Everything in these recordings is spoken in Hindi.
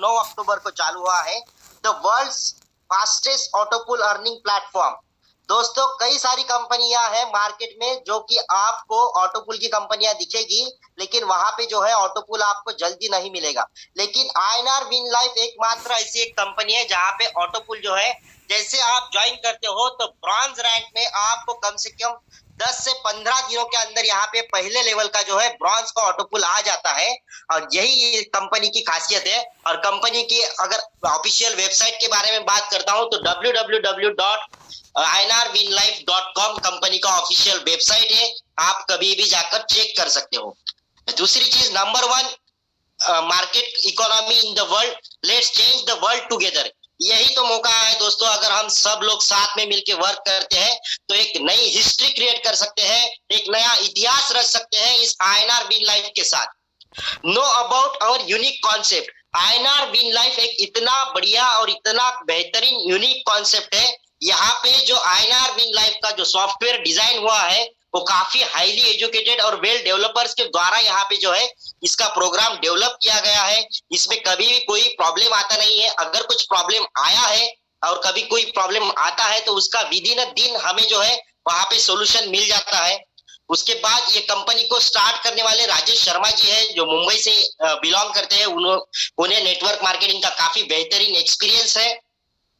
जो 9 अक्टूबर को चालू हुआ है, the world's fastest autopool earning platform. दोस्तों, कई सारी कंपनियां हैं मार्केट में जो कि आपको ऑटोपुल की कंपनियां दिखेगी, लेकिन वहां पे जो है ऑटोपुल आपको जल्दी नहीं मिलेगा। लेकिन आईएनआर विन लाइफ एकमात्र ऐसी एक कंपनी है जहां पे ऑटोपुल जो है, जैसे आप ज्वाइन करते हो तो ब्रॉन्ज रैंक में आपको कम से कम 10 से 15 दिनों के अंदर यहाँ पे पहले लेवल का जो है ब्रॉन्ज का ऑटोपुल आ जाता है। और यही कंपनी की खासियत है। और कंपनी की अगर ऑफिशियल वेबसाइट के बारे में बात करता हूँ तो www.inrwinlife.com कंपनी का ऑफिशियल वेबसाइट है, आप कभी भी जाकर चेक कर सकते हो। दूसरी चीज, number 1 market economy in the world, let's change the world together. यही तो मौका है दोस्तों, अगर हम सब लोग साथ में मिलकर वर्क करते हैं तो एक नई हिस्ट्री क्रिएट कर सकते हैं, एक नया इतिहास रच सकते हैं इस आईएनआर विन लाइफ के साथ। Know about our unique concept. INR win life एक इतना बढ़िया और इतना बेहतरीन यूनिक कॉन्सेप्ट है। यहाँ पे जो आईएनआर विन लाइफ का जो सॉफ्टवेयर डिजाइन हुआ है वो काफी हाईली एजुकेटेड और वेल डेवलपर्स के द्वारा यहाँ पे जो है इसका प्रोग्राम डेवलप किया गया है। इसमें कभी भी कोई प्रॉब्लम आता नहीं है। अगर कुछ प्रॉब्लम आया है और कभी कोई प्रॉब्लम आता है तो उसका विदिन अ दिन हमें जो है वहां पे सोल्यूशन मिल जाता है। उसके बाद ये कंपनी को स्टार्ट करने वाले राजेश शर्मा जी हैं, जो मुंबई से बिलोंग करते हैं। उन्हें नेटवर्क मार्केटिंग का काफी बेहतरीन एक्सपीरियंस है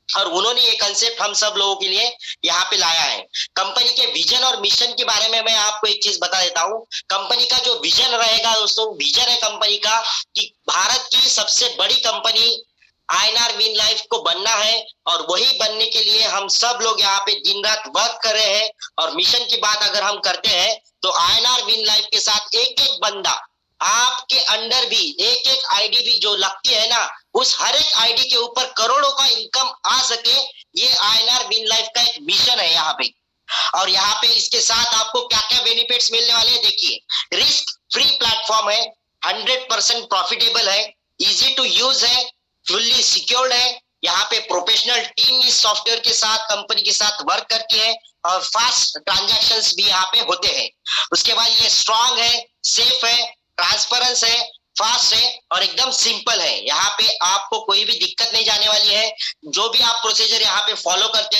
और उन्होंने ये कंसेप्ट हम सब लोगों के लिए यहाँ पे लाया है। कंपनी के विजन और मिशन के बारे में मैं आपको एक चीज बता देता हूँ। कंपनी का जो विजन रहेगा दोस्तों, विजन है कंपनी का कि भारत की सबसे बड़ी कंपनी आईएनआर विन लाइफ को बनना है और वही बनने के लिए हम सब लोग यहाँ पे दिन रात वर्क कर रहे हैं। और मिशन की बात अगर हम करते हैं तो आईएनआर विन लाइफ के साथ एक एक बंदा, आपके अंडर भी एक एक आईडी भी जो लगती है ना, उस हर एक आईडी के ऊपर करोड़ों का इनकम आ सके, ये आईएनआर विन लाइफ का एक मिशन है यहाँ पे। और यहाँ पे इसके साथ आपको क्या क्या बेनिफिट्स मिलने वाले हैं देखिए। रिस्क फ्री प्लेटफॉर्म है, 100% प्रॉफिटेबल है, इजी टू यूज है, फुल्ली सिक्योर्ड है। यहाँ पे प्रोफेशनल टीम इस सॉफ्टवेयर के साथ कंपनी के साथ वर्क करती है और फास्ट ट्रांजैक्शंस भी यहाँ पे होते हैं। उसके बाद ये स्ट्रांग है, सेफ है, ट्रांसपेरेंस है, फास्ट है और एकदम सिंपल है। यहाँ पे आपको कोई भी दिक्कत नहीं जाने वाली है। जो भी आप प्रोसीजर यहाँ पे फॉलो करते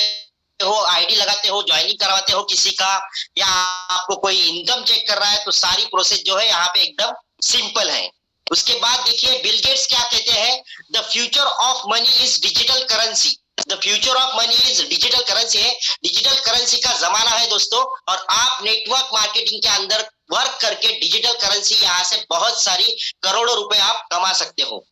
हो, आईडी लगाते हो, ज्वाइनिंग करवाते हो किसी का, या आपको कोई इनकम चेक कर रहा है, तो सारी प्रोसेस जो है यहाँ पे एकदम सिंपल है। उसके बाद देखिए बिल गेट्स क्या कहते हैं, the future of money is digital currency. The future of money is digital currency है, डिजिटल करेंसी का जमाना है दोस्तों। और आप नेटवर्क मार्केटिंग के अंदर वर्क करके डिजिटल करेंसी यहाँ से बहुत सारी करोड़ों रुपए आप कमा सकते हो।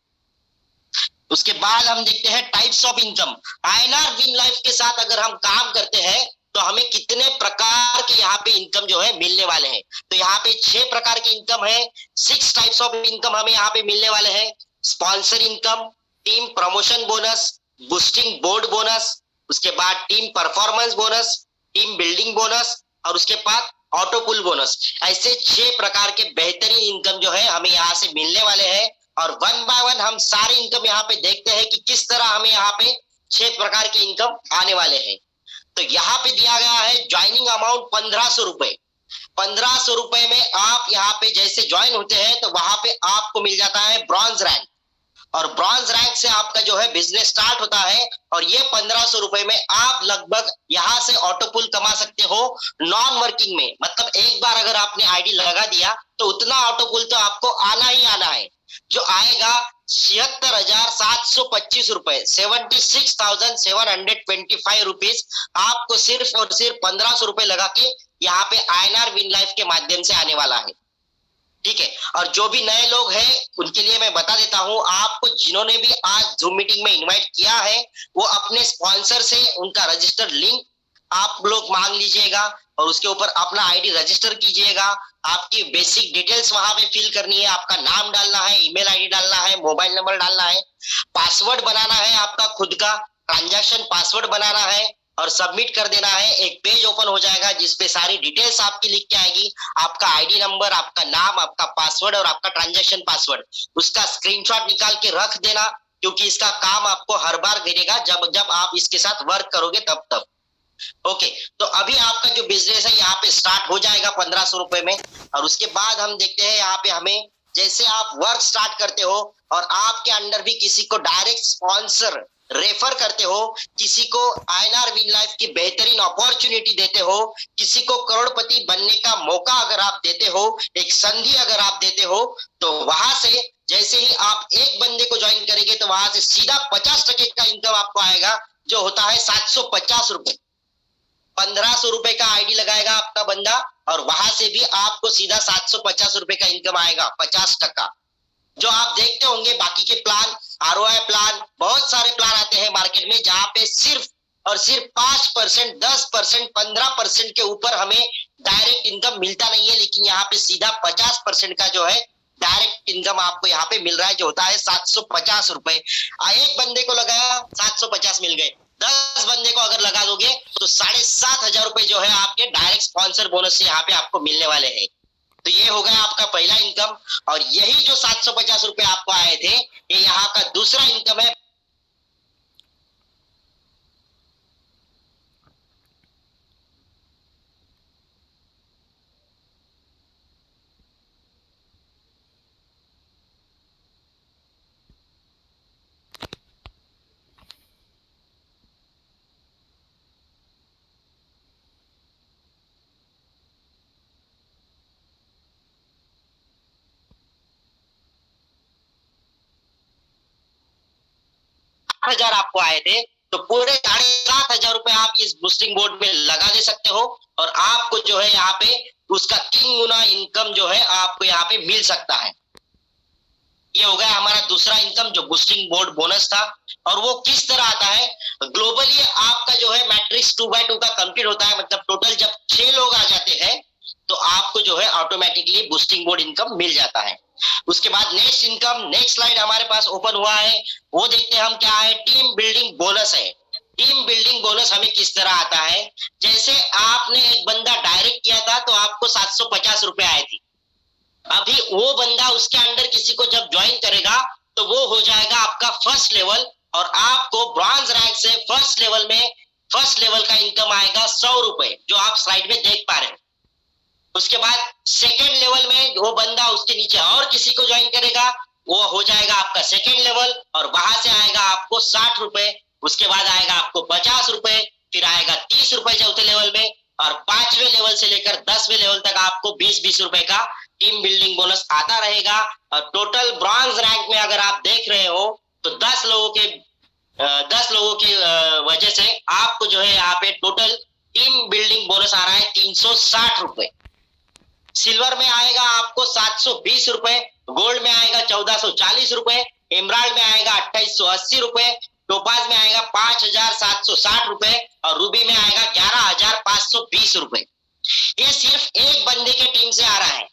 उसके बाद हम देखते हैं types of income. INR win life के साथ अगर हम काम करते हैं तो हमें कितने प्रकार के यहाँ पे इनकम जो है मिलने वाले हैं। तो यहाँ पे 6 प्रकार की इनकम है, 6 टाइप्स ऑफ इनकम हमें यहाँ पे मिलने वाले हैं। Sponsor income, team promotion bonus, boosting board bonus, उसके बाद team performance bonus, team building bonus और उसके बाद ऑटोपुल बोनस। ऐसे 6 प्रकार के बेहतरीन इनकम जो है हमें यहाँ से मिलने वाले हैं। और 1 बाय 1 हम सारे इनकम यहाँ पे देखते हैं कि किस तरह हमें यहाँ पे 6 प्रकार के इनकम आने वाले हैं। तो यहाँ पे दिया गया है ज्वाइनिंग अमाउंट 1500 रुपए। 1500 रुपए में आप यहाँ पे जैसे ज्वाइन होते हैं तो वहां पे आपको मिल जाता है ब्रॉन्ज रैंक। और ब्रॉन्ज रैंक से आपका जो है बिजनेस स्टार्ट होता है। और ये 1500 रुपए में आप लगभग यहाँ से ऑटोपुल कमा सकते हो नॉन वर्किंग में। मतलब एक बार अगर आपने आईडी लगा दिया तो उतना ऑटोपुल तो आपको आना ही आना है, जो आएगा 76,725 रुपए, 76,725 रुपीज आपको सिर्फ और सिर्फ 1500 रुपए लगा के यहाँ पे आईएनआर विन लाइफ के माध्यम से आने वाला है। ठीक है। और जो भी नए लोग हैं उनके लिए मैं बता देता हूं, आपको जिन्होंने भी आज जूम मीटिंग में इनवाइट किया है वो अपने स्पॉन्सर से उनका रजिस्टर्ड लिंक आप लोग मांग लीजिएगा और उसके ऊपर अपना आईडी रजिस्टर कीजिएगा। आपकी बेसिक डिटेल्स वहां पे फिल करनी है, आपका नाम डालना है, ईमेल आईडी डालना है, मोबाइल नंबर डालना है, पासवर्ड बनाना है, आपका खुद का ट्रांजैक्शन पासवर्ड बनाना है और सबमिट कर देना है। एक पेज ओपन हो जाएगा जिसपे सारी डिटेल्स आपकी लिख के आएगी, आपका आईडी नंबर, आपका नाम, आपका पासवर्ड और आपका ट्रांजैक्शन पासवर्ड। उसका स्क्रीनशॉट निकाल के रख देना, क्योंकि इसका काम आपको हर बार करेगा जब जब आप इसके साथ वर्क करोगे तब। ओके, तो अभी आपका जो बिजनेस है यहाँ पे स्टार्ट हो जाएगा 1500 रुपए में। और उसके बाद हम देखते हैं यहाँ पे हमें जैसे आप वर्क स्टार्ट करते हो और आपके अंडर भी किसी को डायरेक्ट स्पॉन्सर रेफर करते हो, किसी को INR विन लाइफ की बेहतरीन अपॉर्चुनिटी देते हो, किसी को करोड़पति बनने का मौका अगर आप देते हो, एक संधि अगर आप देते हो, तो वहां से जैसे ही आप एक बंदे को ज्वाइन करेंगे तो वहां से सीधा 50% का इनकम आपको आएगा, जो होता है 750 रुपए। 1500 रुपए का आईडी लगाएगा आपका बंदा और वहां से भी आपको सीधा 750 रुपए का इनकम आएगा, 50%। जो आप देखते होंगे बाकी के प्लान, ROI प्लान, बहुत सारे प्लान आते हैं मार्केट में जहां पे सिर्फ और सिर्फ 5%, 10%, 15% के ऊपर हमें डायरेक्ट इनकम मिलता नहीं है, लेकिन यहाँ पे सीधा 50% का जो है डायरेक्ट इनकम आपको यहाँ पे मिल रहा है, जो होता है 750 रुपए। एक बंदे को लगाया 750 मिल गए, 10 बंदे को अगर लगा दोगे तो 7,500 रुपए जो है आपके डायरेक्ट स्पॉन्सर बोनस से यहाँ पे आपको मिलने वाले हैं। तो ये हो गया आपका पहला इनकम, और यही जो 750 रुपए आपको आए थे, ये यहाँ का दूसरा इनकम है। हजार आपको आए थे, तो पूरे 7,500 रुपए आप इस बूस्टिंग बोर्ड में लगा दे सकते हो, और आपको जो है यहाँ पे उसका 3 गुना इनकम जो है आपको यहाँ पे मिल सकता है। ये हो गया हमारा दूसरा इनकम जो बूस्टिंग बोर्ड बोनस था। और वो किस तरह आता है, ग्लोबली आपका जो है मैट्रिक्स 2x2 का कंप्लीट होता है, मतलब टोटल जब 6 लोग आ जाते हैं तो आपको जो है ऑटोमेटिकली बूस्टिंग बोर्ड इनकम मिल जाता है। उसके बाद नेक्स्ट इनकम, नेक्स्ट स्लाइड हमारे पास ओपन हुआ है, वो देखते हैं हम क्या है। टीम बिल्डिंग बोनस है। टीम बिल्डिंग बोनस हमें किस तरह आता है, जैसे आपने एक बंदा डायरेक्ट किया था तो आपको 750 रुपए आए थे। अभी वो बंदा उसके अंडर किसी को जब ज्वाइन करेगा तो वो हो जाएगा आपका फर्स्ट लेवल, और आपको ब्रॉन्ज रैंक से फर्स्ट लेवल में फर्स्ट लेवल का इनकम आएगा 100 रुपए, जो आप स्लाइड में देख पा रहे हैं। उसके बाद सेकेंड लेवल में वो बंदा उसके नीचे और किसी को ज्वाइन करेगा, वो हो जाएगा आपका सेकेंड लेवल, और वहां से आएगा आपको 60 रुपए। उसके बाद आएगा आपको 50 रुपए, फिर आएगा 30 रुपए चौथे लेवल में, और 5वें लेवल से लेकर 10वें लेवल तक आपको 20-20 रुपए का टीम बिल्डिंग बोनस आता रहेगा। और टोटल ब्रॉन्ज रैंक में अगर आप देख रहे हो तो 10 लोगों की वजह से आपको जो है यहाँ पे टोटल टीम बिल्डिंग बोनस आ रहा है 360 रुपए। सिल्वर में आएगा आपको 720 रुपए, गोल्ड में आएगा 1440 रुपए, एमराल्ड में आएगा 2880 रुपए, टोपाज में आएगा 5760 रुपए, और रूबी में आएगा 11520 रुपए। ये सिर्फ एक बंदे के टीम से आ रहा है।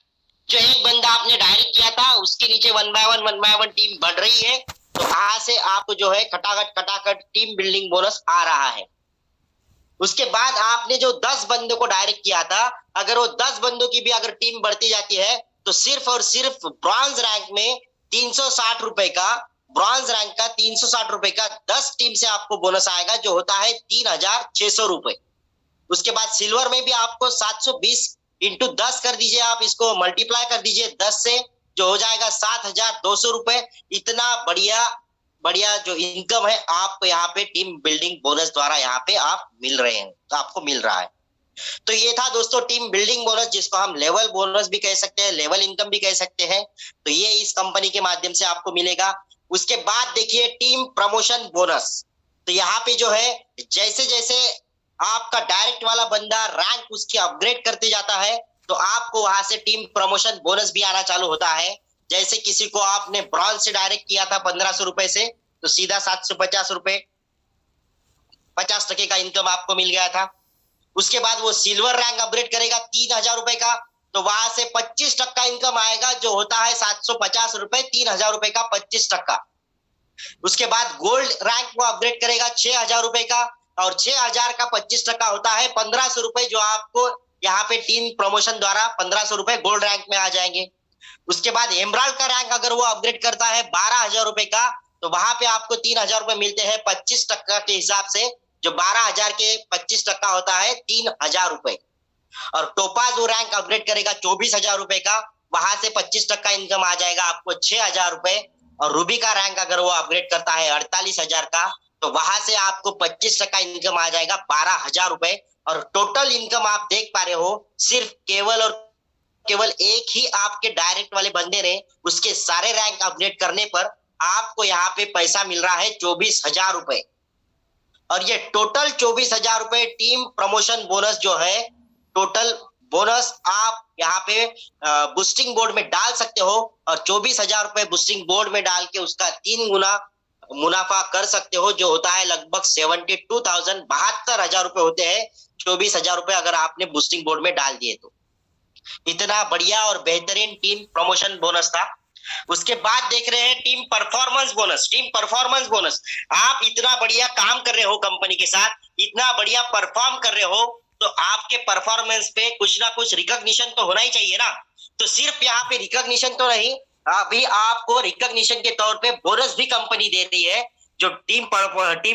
जो एक बंदा आपने डायरेक्ट किया था उसके नीचे 1 बाय 1 टीम बढ़ रही है, तो वहां से आपको जो है खटाखट टीम बिल्डिंग बोनस आ रहा है। उसके बाद आपने जो 10 बंदों को डायरेक्ट किया था, अगर वो 10 बंदों की भी अगर टीम बढ़ती जाती है तो सिर्फ और सिर्फ ब्रॉन्ज रैंक में 360 रुपए का, ब्रॉन्ज रैंक का 360 रुपए का 10 टीम से आपको बोनस आएगा, जो होता है 3600 रुपए। उसके बाद सिल्वर में भी आपको 720 इंटू 10 कर दीजिए, आप इसको मल्टीप्लाई कर दीजिए 10 से, जो हो जाएगा 7200 रुपए। इतना बढ़िया जो इनकम है आपको यहाँ पे टीम बिल्डिंग बोनस द्वारा यहाँ पे आप मिल रहे हैं, तो आपको मिल रहा है। तो ये था दोस्तों टीम बिल्डिंग बोनस, जिसको हम लेवल बोनस भी कह सकते हैं, लेवल इनकम भी कह सकते हैं। तो ये इस कंपनी के माध्यम से आपको मिलेगा। उसके बाद देखिए टीम प्रमोशन बोनस। तो यहाँ पे जो है जैसे जैसे आपका डायरेक्ट वाला बंदा रैंक उसकी अपग्रेड करते जाता है, तो आपको वहां से टीम प्रमोशन बोनस भी आना चालू होता है। जैसे किसी को आपने ब्रॉन्ज से डायरेक्ट किया था 1500 रुपए से, तो सीधा 750 रुपए 50% का इनकम आपको मिल गया था। उसके बाद वो सिल्वर रैंक अपग्रेड करेगा 3000 रुपए का, तो वहां से 25% इनकम आएगा, जो होता है 750 रुपए, 3000 रुपए का 25%। उसके बाद गोल्ड रैंक वो अपग्रेड करेगा 6000 रुपए का, और 6000 का 25% होता है 1500 रुपए, जो आपको यहाँ पे टीम प्रमोशन द्वारा 1500 रुपए गोल्ड रैंक में आ जाएंगे। उसके बाद एमराल्ड का रैंक अगर वो अपग्रेड करता है 12000 रुपए का, तो वहां पे आपको 3000 रुपए मिलते हैं 25% के हिसाब से, जो 12000 के 25% होता है 3000 रुपए। और टोपाज वो रैंक अपग्रेड करेगा 24000 रुपए का, वहां से 25% इनकम आ जाएगा आपको 6000 रुपए। और रूबी का रैंक अगर वो अपग्रेड करता है 48,000 का, तो वहां से आपको 25% इनकम आ जाएगा 12,000 रुपए। और टोटल इनकम आप देख पा रहे हो, सिर्फ केवल और केवल एक ही आपके डायरेक्ट वाले बंदे ने उसके सारे रैंक अपग्रेड करने पर आपको यहाँ पे पैसा मिल रहा है 24,000 रुपए। और ये टोटल 24,000 रुपए टीम प्रमोशन बोनस जो है, टोटल बोनस आप यहाँ पे बूस्टिंग बोर्ड में डाल सकते हो और 24,000 रुपए बूस्टिंग बोर्ड में डाल के उसका 3 गुना मुनाफा कर सकते हो, जो होता है लगभग 72,000 72,000 रुपए होते हैं 24,000 रुपए अगर आपने बूस्टिंग बोर्ड में डाल दिए तो। इतना बढ़िया और बेहतरीन टीम प्रमोशन बोनस था। उसके बाद देख रहे हैं team performance bonus. Team performance bonus, आप इतना बढ़िया काम कर रहे हो कंपनी के साथ, इतना बढ़िया परफॉर्म कर रहे हो, तो आपके परफॉर्मेंस पे कुछ ना कुछ रिकॉग्निशन तो होना ही चाहिए ना। तो सिर्फ यहाँ पे रिकॉग्निशन तो नहीं, अभी आपको रिकॉग्निशन के तौर पे बोनस भी कंपनी दे रही है, जो टीम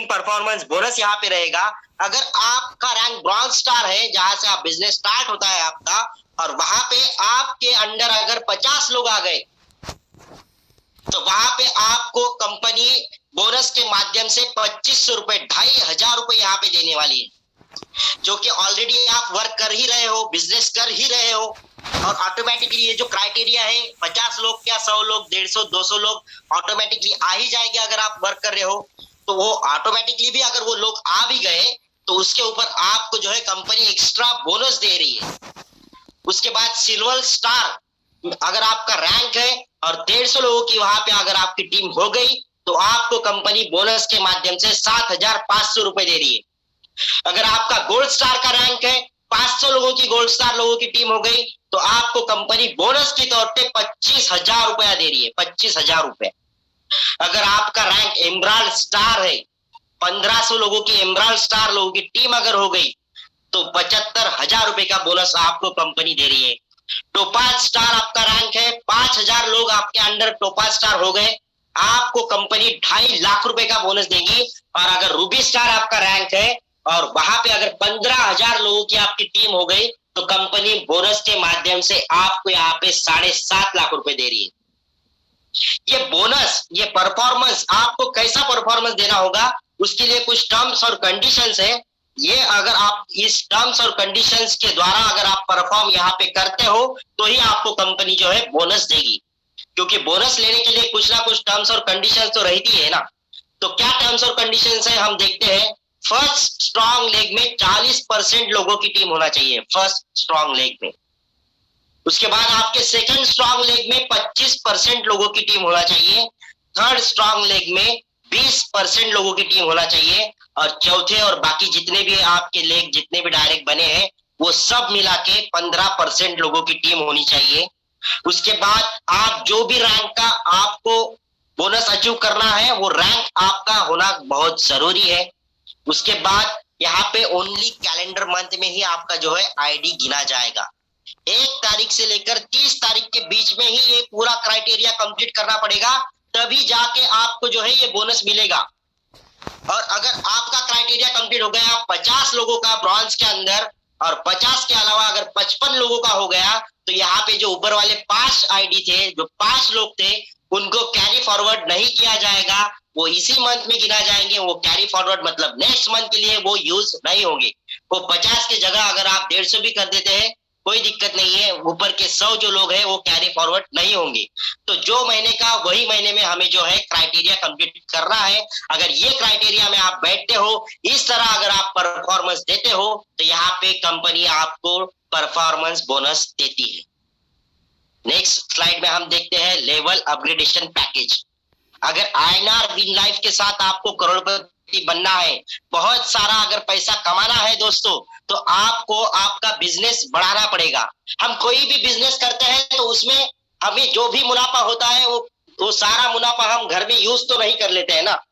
परफॉर्मेंस बोनस यहाँ पे रहेगा। अगर आपका रैंक ब्रॉन्ज स्टार है, जहां से आप बिजनेस स्टार्ट होता है आपका, और वहां पे आपके अंडर अगर 50 लोग आ गए, तो वहां पे आपको कंपनी बोनस के माध्यम से 2500 रुपए 2,500 रुपए यहाँ पे देने वाली है, जो कि ऑलरेडी आप वर्क कर ही रहे हो, बिजनेस कर ही रहे हो। और ऑटोमेटिकली ये जो क्राइटेरिया है 50 लोग क्या 100 लोग 150 200 लोग ऑटोमेटिकली आ ही जाएंगे अगर आप वर्क कर रहे हो। तो वो ऑटोमेटिकली भी अगर वो लोग आ भी गए तो उसके ऊपर आपको जो है कंपनी एक्स्ट्रा बोनस दे रही है। उसके बाद सिल्वर स्टार, अगर आपका रैंक है और 150 लोगों की वहां पे अगर आपकी टीम हो गई, तो आपको कंपनी बोनस के माध्यम से 7,500 रुपए दे रही है। अगर आपका गोल्ड स्टार का रैंक है, 500 लोगों की गोल्ड स्टार लोगों की टीम हो गई, तो आपको कंपनी बोनस के तौर पे 25,000 रुपया दे रही है, 25,000 रुपए। अगर आपका रैंक एमराल्ड स्टार है, 1500 लोगों की एमराल्ड स्टार लोगों की टीम अगर हो गई, तो 75,000 रुपए का बोनस आपको कंपनी दे रही है। टोपाज स्टार आपका रैंक है, 5,000 लोग आपके अंडर टोपाज स्टार हो गए, आपको कंपनी 2.5 लाख रुपए का बोनस देगी। और अगर रूबी स्टार आपका रैंक है और वहां पे अगर 15,000 लोगों की आपकी टीम हो गई, तो कंपनी बोनस के माध्यम से आपको यहाँ पे 7.5 लाख रुपए दे रही है। ये बोनस, ये परफॉर्मेंस, आपको कैसा परफॉर्मेंस देना होगा उसके लिए कुछ टर्म्स और कंडीशंस है। ये अगर आप इस टर्म्स और कंडीशंस के द्वारा अगर आप परफॉर्म यहाँ पे करते हो, तो ही आपको कंपनी जो है बोनस देगी। क्योंकि बोनस लेने के लिए कुछ ना कुछ टर्म्स और कंडीशंस तो रहती है ना। तो क्या टर्म्स और कंडीशंस है हम देखते हैं। फर्स्ट स्ट्रॉन्ग लेग में 40% लोगों की टीम होना चाहिए, फर्स्ट स्ट्रॉन्ग लेग में। उसके बाद आपके सेकंड स्ट्रॉन्ग लेग में 25% लोगों की टीम होना चाहिए। थर्ड स्ट्रॉन्ग लेग में 20% लोगों की टीम होना चाहिए। और चौथे और बाकी जितने भी आपके लेग जितने भी डायरेक्ट बने हैं, वो सब मिला के 15% लोगों की टीम होनी चाहिए। उसके बाद आप जो भी रैंक का आपको बोनस अचीव करना है, वो रैंक आपका होना बहुत जरूरी है। उसके बाद यहाँ पे ओनली कैलेंडर मंथ में ही आपका जो है आईडी गिना जाएगा। 1 तारीख से लेकर 30 तारीख के बीच में ही ये पूरा क्राइटेरिया कंप्लीट करना पड़ेगा, तभी जाके आपको जो है ये बोनस मिलेगा। और अगर आपका क्राइटेरिया कंप्लीट हो गया 50 लोगों का ब्रॉन्ज के अंदर, और 50 के अलावा अगर 55 लोगों का हो गया, तो यहाँ पे जो ऊपर वाले 5 आईडी थे, जो 5 लोग थे, उनको कैरी फॉरवर्ड नहीं किया जाएगा, वो इसी मंथ में गिना जाएंगे। वो कैरी फॉरवर्ड मतलब नेक्स्ट मंथ के लिए वो यूज नहीं होंगे। वो 50 की जगह अगर आप 150 भी कर देते हैं, कोई दिक्कत नहीं है। ऊपर के 100 जो लोग हैं वो कैरी फॉरवर्ड नहीं होंगे। तो जो महीने का वही महीने में हमें जो है क्राइटेरिया कंप्लीट करना है। अगर ये क्राइटेरिया में आप बैठते हो, इस तरह अगर आप परफॉर्मेंस देते हो, तो यहाँ पे कंपनी आपको परफॉर्मेंस बोनस देती है। नेक्स्ट स्लाइड में हम देखते हैं लेवल अपग्रेडेशन पैकेज। अगर INR विन लाइफ के साथ आपको करोड़पति बनना है, बहुत सारा अगर पैसा कमाना है दोस्तों, तो आपको आपका बिजनेस बढ़ाना पड़ेगा। हम कोई भी बिजनेस करते हैं तो उसमें हमें जो भी मुनाफा होता है वो सारा मुनाफा हम घर में यूज तो नहीं कर लेते हैं ना।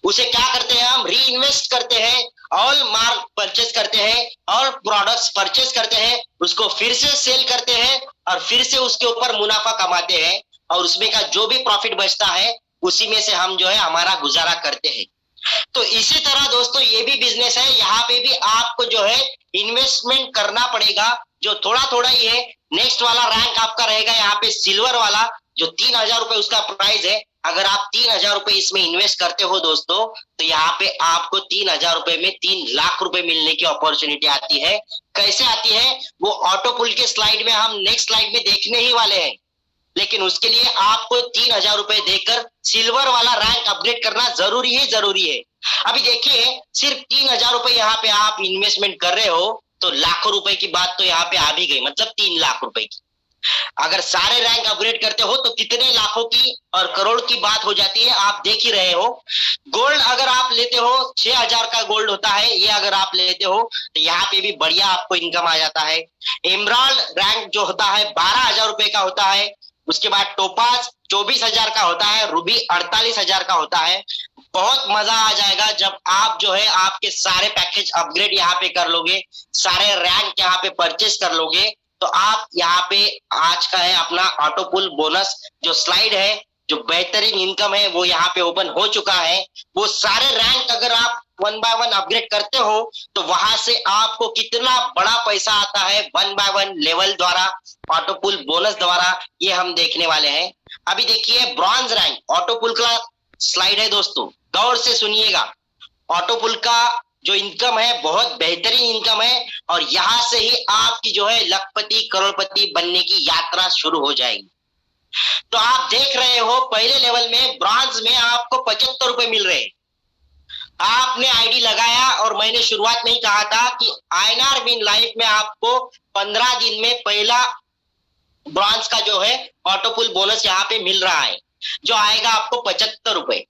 उसे क्या करते हैं, हम री इन्वेस्ट करते हैं, ऑल मार्क परचेस करते हैं, ऑल प्रोडक्ट्स परचेस करते हैं, उसको फिर से सेल करते हैं और फिर से उसके ऊपर मुनाफा कमाते हैं। और उसमें का जो भी प्रॉफिट बचता है उसी में से हम जो है हमारा गुजारा करते हैं। तो इसी तरह दोस्तों ये भी बिजनेस है, यहाँ पे भी आपको जो है इन्वेस्टमेंट करना पड़ेगा, जो थोड़ा थोड़ा ही है। नेक्स्ट वाला रैंक आपका रहेगा यहाँ पे सिल्वर वाला, जो 3,000 रुपए उसका प्राइस है। अगर आप 3,000 रुपए इसमें इन्वेस्ट करते हो दोस्तों, तो यहाँ पे आपको 3,000 रुपए में 3 लाख रुपए मिलने की अपॉर्चुनिटी आती है। कैसे आती है वो ऑटो पुल के स्लाइड में हम नेक्स्ट स्लाइड में देखने ही वाले हैं। लेकिन उसके लिए आपको 3,000 रुपए देकर सिल्वर वाला रैंक अपग्रेड करना जरूरी है। अभी देखिए, सिर्फ 3,000 रुपए यहाँ पे आप इन्वेस्टमेंट कर रहे हो, तो लाखों रुपए की बात तो यहाँ पे आ भी गई, मतलब 3 लाख रुपए की। अगर सारे रैंक अपग्रेड करते हो तो कितने लाखों की और करोड़ की बात हो जाती है, आप देख ही रहे हो। गोल्ड अगर आप लेते हो, 6,000 का गोल्ड होता है, ये अगर आप लेते हो तो यहाँ पे भी बढ़िया आपको इनकम आ जाता है। एमराल्ड रैंक जो होता है 12,000 रुपए का होता है। उसके बाद टोपाज 24,000 का होता है, रूबी 48,000 का होता है। बहुत मजा आ जाएगा जब आप जो है आपके सारे पैकेज अपग्रेड यहाँ पे कर लोगे, सारे रैंक यहाँ पे परचेस कर लोगे, तो आप यहाँ पे आज का है अपना ऑटो पुल बोनस जो स्लाइड है, जो बेहतरीन इनकम है वो यहाँ पे ओपन हो चुका है। वो सारे रैंक अगर आप 1 बाय 1 अपग्रेड करते हो तो वहां से आपको कितना बड़ा पैसा आता है 1 बाय 1 लेवल द्वारा, ऑटो पुल बोनस द्वारा, ये हम देखने वाले हैं। अभी देखिए ब्रॉन्ज रैंक ऑटो पुल का स्लाइड है दोस्तों, गौर से सुनिएगा। ऑटो पुल का जो इनकम है बहुत बेहतरीन इनकम है, और यहां से ही आपकी जो है लखपति करोड़पति बनने की यात्रा शुरू हो जाएगी। तो आप देख रहे हो पहले लेवल में ब्रॉन्ज में आपको 75 रुपए मिल रहे हैं। आपने आईडी लगाया, और मैंने शुरुआत में ही कहा था कि INR विन लाइफ में आपको 15 दिन में पहला ब्रॉन्ज का जो है ऑटो पुल बोनस यहाँ पे मिल रहा है, जो आएगा आपको 75 रुपए।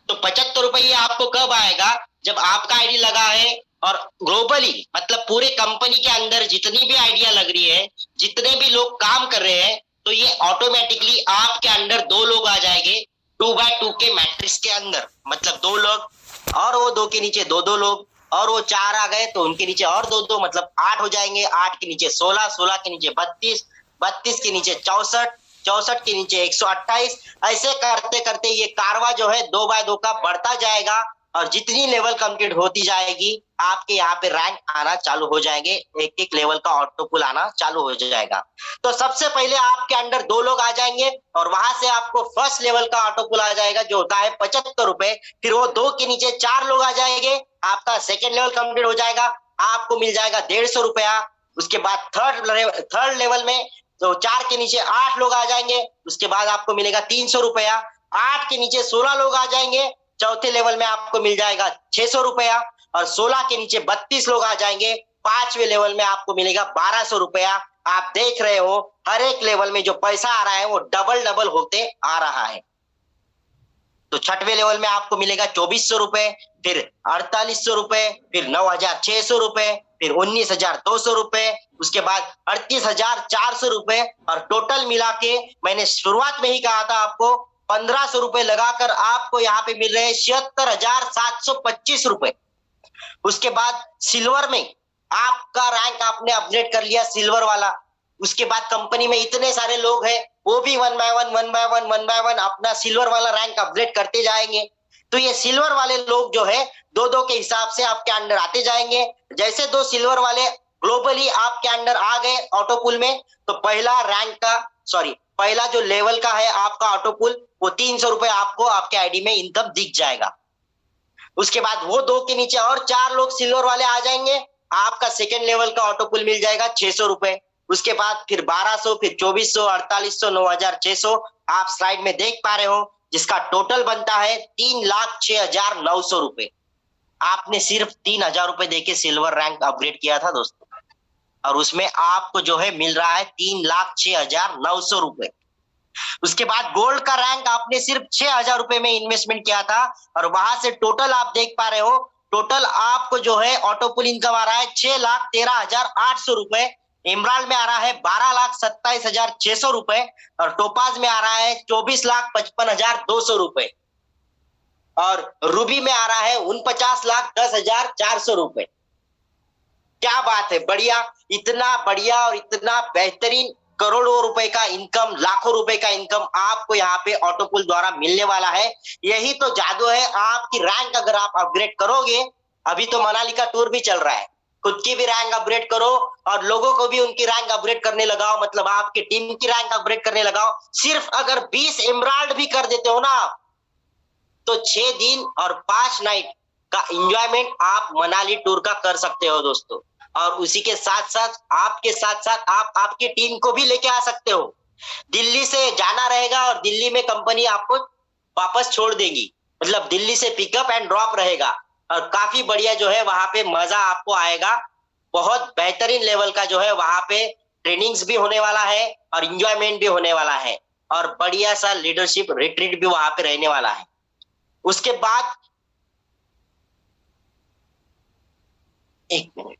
तो 75 रुपए ये आपको कब आएगा, जब आपका आईडी लगा है और ग्लोबली मतलब पूरे कंपनी के अंदर जितनी भी आइडिया लग रही है, जितने भी लोग काम कर रहे हैं, तो ये ऑटोमेटिकली आपके अंडर 2 लोग आ जाएंगे 2 बाय 2 के मैट्रिक्स के अंदर। मतलब 2 लोग, और वो 2 के नीचे 2-2 लोग, और वो 4 आ गए तो उनके नीचे और 2-2, मतलब 8 हो जाएंगे। 8 के नीचे 16, 16 के नीचे 32, 32 के नीचे 64, 64 के नीचे 128। ऐसे करते करते ये कारवा जो है 2 बाय 2 का बढ़ता जाएगा, और जितनी लेवल कंप्लीट होती जाएगी आपके यहाँ पे रैंक आना चालू हो जाएंगे, एक एक लेवल का ऑटो पुल आना चालू हो जाएगा। तो सबसे पहले आपके अंडर 2 लोग आ जाएंगे, और वहां से आपको फर्स्ट लेवल का ऑटो पुल आ जाएगा जो होता है 75 रुपए। फिर वो 2 के नीचे 4 लोग आ जाएंगे, आपका सेकेंड लेवल कंप्लीट हो जाएगा, आपको मिल जाएगा 150 रुपया। उसके बाद थर्ड लेवल में तो 4 के नीचे 8 लोग आ जाएंगे, उसके बाद आपको मिलेगा 300 रुपया। 8 के नीचे 16 लोग आ जाएंगे, चौथे लेवल में आपको मिल जाएगा 600 रुपया, और 16 के नीचे 32 लोग आ जाएंगे, 5वें लेवल में आपको मिलेगा 1200 रुपया। आप देख रहे हो हर एक लेवल में जो पैसा आ रहा है वो डबल डबल होते आ रहा है। तो 6वें लेवल में आपको मिलेगा 2400 रुपए, फिर 4800 रुपए, फिर 9,600 रुपए, फिर 19,200 रुपए, उसके बाद 38,400 रुपए, और टोटल मिला के मैंने शुरुआत में ही कहा था आपको 1,500 रुपए लगाकर आपको यहाँ पे मिल रहे हैं 76,725 रुपए। उसके बाद सिल्वर में आपका रैंक आपने अपग्रेड कर लिया सिल्वर वाला, उसके बाद कंपनी में इतने सारे लोग हैं वो भी 1 बाय 1 अपना सिल्वर वाला रैंक अपग्रेड करते जाएंगे। तो ये सिल्वर वाले लोग जो है 2-2 के हिसाब से आपके अंडर आते जाएंगे। जैसे 2 सिल्वर वाले ग्लोबली आपके अंडर आ गए ऑटो पुल में, तो पहला जो लेवल का है आपका ऑटो पुल वो 300 रुपए आपको आपके आईडी में इनकम दिख जाएगा। उसके बाद वो 2 के नीचे और 4 लोग सिल्वर वाले आ जाएंगे, आपका सेकेंड लेवल का ऑटो पुल मिल जाएगा 600 रुपए। उसके बाद फिर 1200, फिर 2400, 4800, 9,600 आप स्लाइड में देख पा रहे हो, जिसका टोटल बनता है 3,06,900 रुपए। आपने सिर्फ 3,000 रुपए देके सिल्वर रैंक अपग्रेड किया था दोस्तों, और उसमें आपको जो है मिल रहा है 3,06,900 रुपए। उसके बाद गोल्ड का रैंक आपने सिर्फ 6,000 रुपए में इन्वेस्टमेंट किया था, और वहां से टोटल आप देख पा रहे हो, टोटल आपको जो है ऑटो पुल इनकम आ रहा है 6,13,800 रुपए। एमराल्ड में आ रहा है 12,27,600 रुपए, और टोपाज में आ रहा है 24,55,200 रुपए, और रूबी में आ रहा है 49,10,400 रुपए। क्या बात है, बढ़िया, इतना बढ़िया और इतना बेहतरीन करोड़ों रुपए का इनकम, लाखों रुपए का इनकम आपको यहाँ पे ऑटो पुल द्वारा मिलने वाला है। यही तो जादू है। आपकी रैंक अगर आप अपग्रेड करोगे, अभी तो मनाली का टूर भी चल रहा है, खुद की भी रैंक अपग्रेड करो और लोगों को भी उनकी रैंक अपग्रेड करने लगाओ, मतलब आपकी टीम की रैंक अपग्रेड करने लगाओ। सिर्फ अगर 20 एमराल्ड भी कर देते हो ना आप, तो 6 दिन और 5 नाइट का एंजॉयमेंट आप मनाली टूर का कर सकते हो दोस्तों। और उसी के साथ साथ आपके साथ साथ आप आपकी टीम को भी लेके आ सकते हो। दिल्ली से जाना रहेगा और दिल्ली में कंपनी आपको वापस छोड़ देगी, मतलब दिल्ली से पिकअप एंड ड्रॉप रहेगा और काफी बढ़िया जो है वहां पे मजा आपको आएगा। बहुत बेहतरीन लेवल का जो है वहां पे ट्रेनिंग्स भी होने वाला है और इंजॉयमेंट भी होने वाला है और बढ़िया सा लीडरशिप रिट्रीट भी वहां पे रहने वाला है। उसके बाद एक मिनट,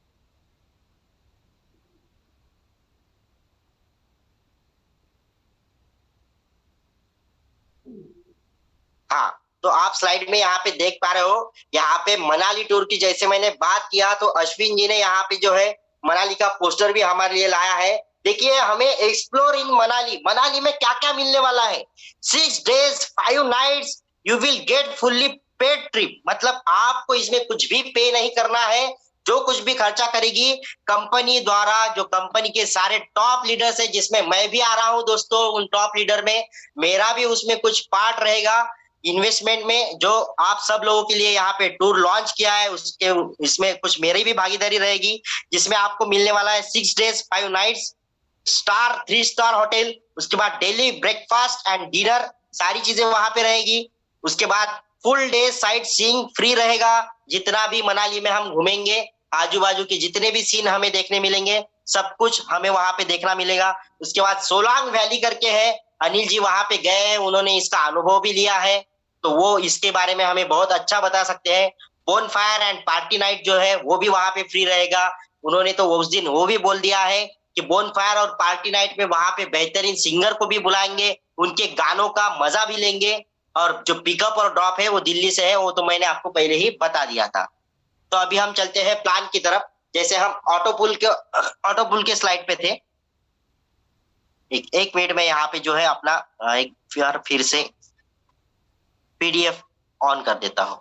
हाँ, तो आप स्लाइड में यहाँ पे देख पा रहे हो, यहाँ पे मनाली टूर की जैसे मैंने बात किया तो अश्विन जी ने यहाँ पे जो है मनाली का पोस्टर भी हमारे लिए लाया है। देखिए, हमें एक्सप्लोर इन मनाली, मनाली में क्या क्या मिलने वाला है। 6 days 5 nights you will get fully paid trip, मतलब आपको इसमें कुछ भी पे नहीं करना है। जो कुछ भी खर्चा करेगी कंपनी द्वारा, जो कंपनी के सारे टॉप लीडर्स है जिसमें मैं भी आ रहा हूं दोस्तों, उन टॉप लीडर में मेरा भी उसमें कुछ पार्ट रहेगा इन्वेस्टमेंट में, जो आप सब लोगों के लिए यहाँ पे टूर लॉन्च किया है उसके इसमें कुछ मेरी भी भागीदारी रहेगी, जिसमें आपको मिलने वाला है 6 days 5 nights star 3 star hotel, उसके बाद डेली ब्रेकफास्ट एंड डिनर, सारी चीजें वहां पे रहेगी। उसके बाद full day sight seeing free रहेगा, जितना भी मनाली में हम घूमेंगे आजू बाजू के जितने भी सीन हमें देखने मिलेंगे सब कुछ हमें वहां पे देखना मिलेगा। उसके बाद सोलांग वैली करके है, अनिल जी वहां पे गए हैं, उन्होंने इसका अनुभव भी लिया है तो वो इसके बारे में हमें बहुत अच्छा बता सकते हैं। Bone fire and party night जो है वो भी वहां पे फ्री रहेगा, उन्होंने तो उस दिन वो भी बोल दिया है कि बोन फायर और पार्टी नाइट में वहां पे बेहतरीन सिंगर को भी बुलाएंगे, उनके गानों का मजा भी लेंगे। और जो पिकअप और ड्रॉप है वो दिल्ली से है, वो तो मैंने आपको पहले ही बता दिया था। तो अभी हम चलते हैं प्लान की तरफ, जैसे हम ऑटो पुल के स्लाइड पे थे। एक मिनट में यहाँ पे जो है अपना एक फिर से पीडीएफ ऑन कर देता हूं।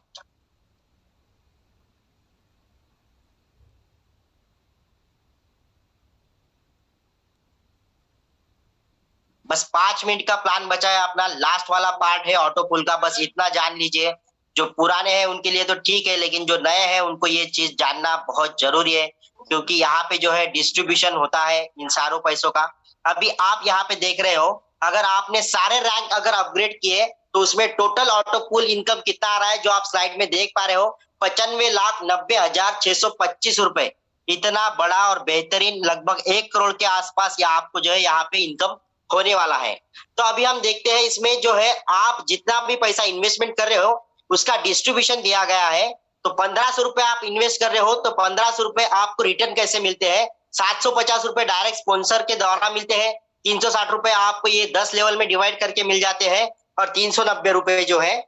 बस 5 मिनट का प्लान बचा है, अपना लास्ट वाला पार्ट है ऑटो पुल का, बस इतना जान लीजिए। जो पुराने हैं उनके लिए तो ठीक है, लेकिन जो नए हैं उनको ये चीज जानना बहुत जरूरी है, क्योंकि यहाँ पे जो है डिस्ट्रीब्यूशन होता है इन सारों पैसों का। अभी आप यहाँ पे देख रहे हो, अगर आपने सारे रैंक अगर अपग्रेड किए तो उसमें टोटल ऑटो पुल इनकम कितना आ रहा है, जो आप स्लाइड में देख पा रहे हो, 95,90,625 रुपए। इतना बड़ा और बेहतरीन लगभग 1 करोड़ के आसपास या आपको जो है यहाँ पे इनकम होने वाला है। तो अभी हम देखते हैं इसमें जो है आप जितना भी पैसा इन्वेस्टमेंट कर रहे हो उसका डिस्ट्रीब्यूशन दिया गया है। तो 1500 रुपए आप इन्वेस्ट कर रहे हो तो 1500 रुपए आपको रिटर्न कैसे मिलते हैं, 750 रुपए डायरेक्ट स्पॉन्सर के द्वारा मिलते हैं, 360 रुपए आपको ये 10 लेवल में डिवाइड करके मिल जाते हैं और 390 रुपए जो है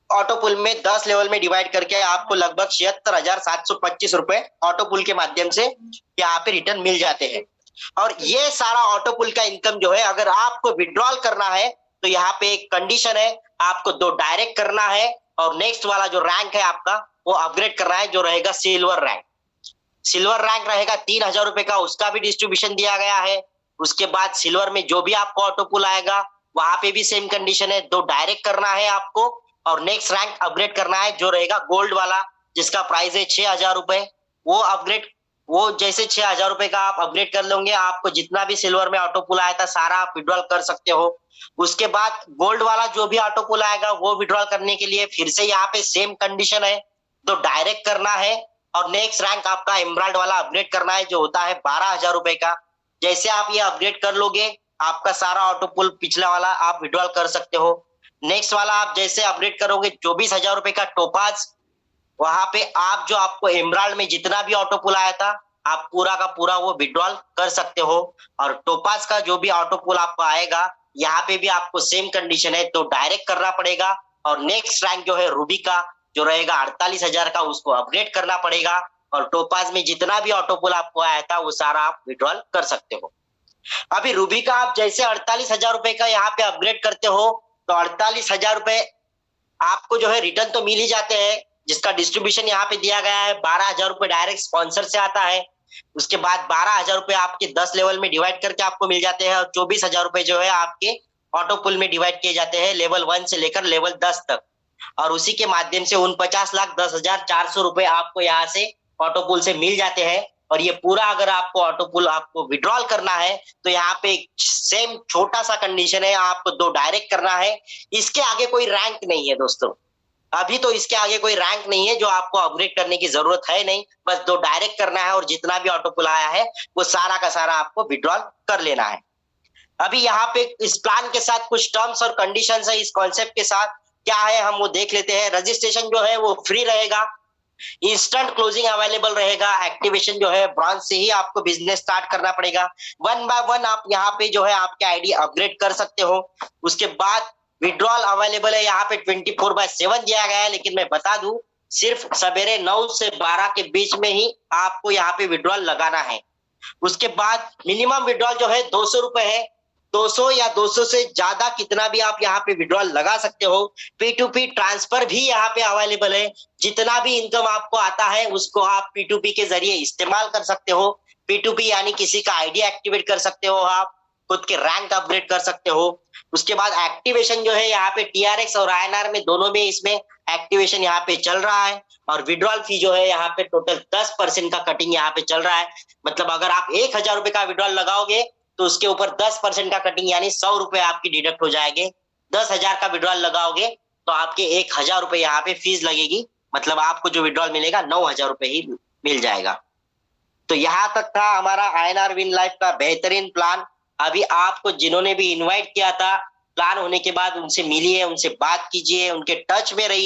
ऑटो पुल में 10 लेवल में डिवाइड करके आपको लगभग 76,725 रुपए ऑटो पुल के माध्यम से यहाँ पे रिटर्न मिल जाते हैं। और ये सारा ऑटो पुल का इनकम जो है अगर आपको विड्रॉल करना है तो यहाँ पे एक कंडीशन है, आपको 2 डायरेक्ट करना है और नेक्स्ट वाला जो रैंक है आपका वो अपग्रेड करना है, जो रहेगा सिल्वर रैंक। सिल्वर रैंक रहेगा 3,000 रुपए का, उसका भी डिस्ट्रीब्यूशन दिया गया है। उसके बाद सिल्वर में जो भी आपको ऑटो पुल आएगा वहां पे भी सेम कंडीशन है, 2 डायरेक्ट करना है आपको और नेक्स्ट रैंक अपग्रेड करना है, जो रहेगा गोल्ड वाला जिसका प्राइस है 6,000 रुपए। वो अपग्रेड, वो जैसे 6,000 रुपए का आप अपग्रेड कर लोगे, आपको जितना भी सिल्वर में ऑटो पुल आया था सारा आप विड्रॉल कर सकते हो। उसके बाद गोल्ड वाला जो भी ऑटो पुल आएगा वो विड्रॉल करने के लिए फिर से यहाँ पे सेम कंडीशन है, तो डायरेक्ट करना है और नेक्स्ट रैंक आपका एमराल्ड वाला अपग्रेड करना है, जो होता है 12,000 रुपए का। जैसे आप ये अपग्रेड कर लोगे आपका सारा ऑटो पुल पिछला वाला आप विड्रॉल कर सकते हो। नेक्स्ट वाला आप जैसे अपग्रेड करोगे 24,000 रुपए का टोपाज, वहां पे आप जो आपको एमराल्ड में जितना भी ऑटो पुल आया था आप पूरा का पूरा वो विड्रॉल कर सकते हो। और टोपाज का जो भी ऑटो पुल आपको आएगा यहाँ पे भी आपको सेम कंडीशन है, तो डायरेक्ट करना पड़ेगा और नेक्स्ट रैंक जो है रूबी का जो रहेगा 48,000 का, उसको अपग्रेड करना पड़ेगा और टोपाज में जितना भी ऑटो पुल आपको आया था वो सारा आप विड्रॉल कर सकते हो। अभी रूबी का आप जैसे 48,000 रुपए का यहाँ पे अपग्रेड करते हो तो 48,000 रुपए आपको जो है रिटर्न तो मिल ही जाते हैं, जिसका डिस्ट्रीब्यूशन यहाँ पे दिया गया है। 12,000 रुपए डायरेक्ट स्पॉन्सर से आता है। उसके बाद 12,000 रुपए आपके 10 लेवल में डिवाइड करके आपको मिल जाते हैं, और 24,000 रुपए जो है आपके ऑटो पुल में डिवाइड किए जाते हैं, लेवल 1 से लेकर लेवल 10 तक। और उसी के माध्यम से 49,10,400 रुपए आपको यहाँ से ऑटो पुल से मिल जाते हैं। और ये पूरा अगर आपको ऑटो पुल आपको विड्रॉल करना है तो यहाँ पे सेम छोटा सा कंडीशन है, आपको 2 डायरेक्ट करना है। इसके आगे कोई रैंक नहीं है दोस्तों, अभी तो इसके आगे कोई रैंक नहीं है जो आपको अपग्रेड करने की जरूरत है नहीं, बस 2 डायरेक्ट करना है और जितना भी ऑटो पुल आया है वो सारा का सारा आपको विड्रॉल कर लेना है। अभी यहाँ पे इस प्लान के साथ कुछ टर्म्स और कंडीशंस है, इस कॉन्सेप्ट के साथ क्या है हम वो देख लेते हैं। रजिस्ट्रेशन जो है वो फ्री रहेगा, इंस्टेंट क्लोजिंग अवेलेबल रहेगा, एक्टिवेशन जो है ब्रॉन्ज से ही आपको बिजनेस स्टार्ट करना पड़ेगा। 1 बाय 1 आप यहाँ पे जो है आपके आईडी अपग्रेड कर सकते हो। उसके बाद विड्रॉल अवेलेबल है यहाँ पे 24/7 दिया गया है, लेकिन मैं बता दूं सिर्फ सवेरे 9 से 12 के बीच में ही आपको यहाँ पे विड्रॉल लगाना है। उसके बाद मिनिमम विड्रॉल जो है 200 रुपए है। 200 या 200 से ज्यादा कितना भी आप यहाँ पे विड्रॉल लगा सकते हो। P2P ट्रांसफर भी यहाँ पे अवेलेबल है, जितना भी इनकम आपको आता है उसको आप P2P के जरिए इस्तेमाल कर सकते हो। P2P यानी किसी का आईडी एक्टिवेट कर सकते हो, आप खुद के रैंक अपग्रेड कर सकते हो। उसके बाद एक्टिवेशन जो है यहाँ पे TRX और INR में दोनों में इसमें एक्टिवेशन यहाँ पे चल रहा है। और विड्रॉल फी जो है यहाँ पे टोटल 10% का कटिंग यहाँ पे चल रहा है। मतलब अगर आप 1,000 रुपए का विड्रॉल लगाओगे तो उसके ऊपर 10% का कटिंग यानी 100 रुपए आपकी डिडक्ट हो जाएंगे। 10,000 का विड्रॉल लगाओगे तो आपके 1,000 रुपए यहाँ पे फीस लगेगी, मतलब आपको जो विड्रॉल मिलेगा 9,000 रुपए ही मिल जाएगा। तो यहाँ तक था हमारा INR विन लाइफ का बेहतरीन प्लान। अभी आपको जिन्होंने भी इनवाइट किया था, प्लान होने के बाद उनसे मिलिए, उनसे बात कीजिए, उनके टच में रहिए।